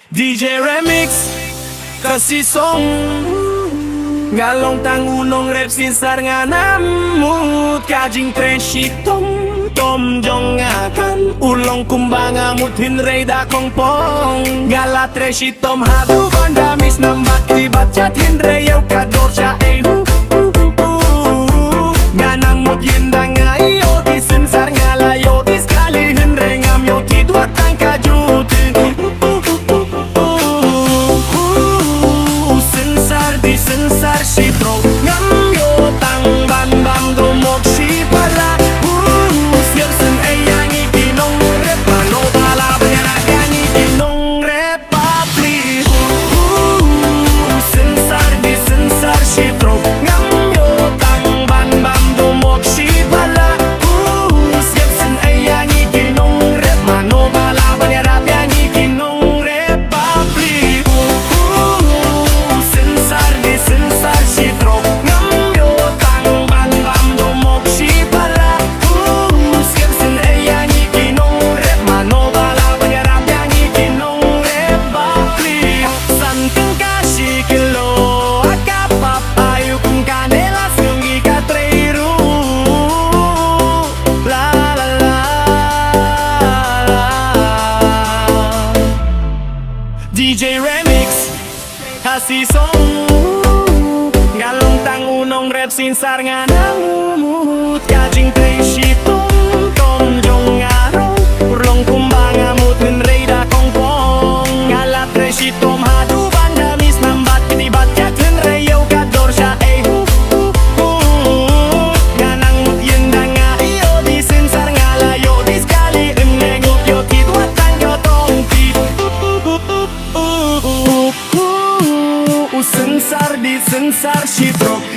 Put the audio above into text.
DJ Remix kasih song ngalong tang unong rap sinsar nganamut kajing treshi tom jong akan ulong kumbang amut hinrei da kongpong gala treshi tom hadu bandamis nambat tibat chat hinrei yau kador sya nganang mut yindang ayo di sinsar ngalayo di sekali hinrei ngam yo tidwat tang kajuti sensar si pro ngam yo tang ban bam do mok si pala siang sen ayang ikinong rep mano bala bera yang ikinong rep papli sensar si pro ngam yo tang ban bam do mok si pala siang sen ayang ikinong rep mano bala bera yang ikinong rep papli sensar si tro ngam yo tang ban bam do mok si pala skep sen ayang ikinong rep mano bala banyarap yang ikinong rep bakli santing kasi kilo akapap ayo kung kanelas yung ikatreiru la la la DJ Remix kasih song ngalong tang unong rap sinsar nganamut kajing treshi tom jong arong urlong kumbang amut hinrei da kongpong ngala treshi tom hadu bandamis nambat kitibat kat hinrei yau kador sya nganang mut yendang ayo di sinsar ngalayo di sekali enengut yo tidwat tang gotong ti sensar di sensar si pro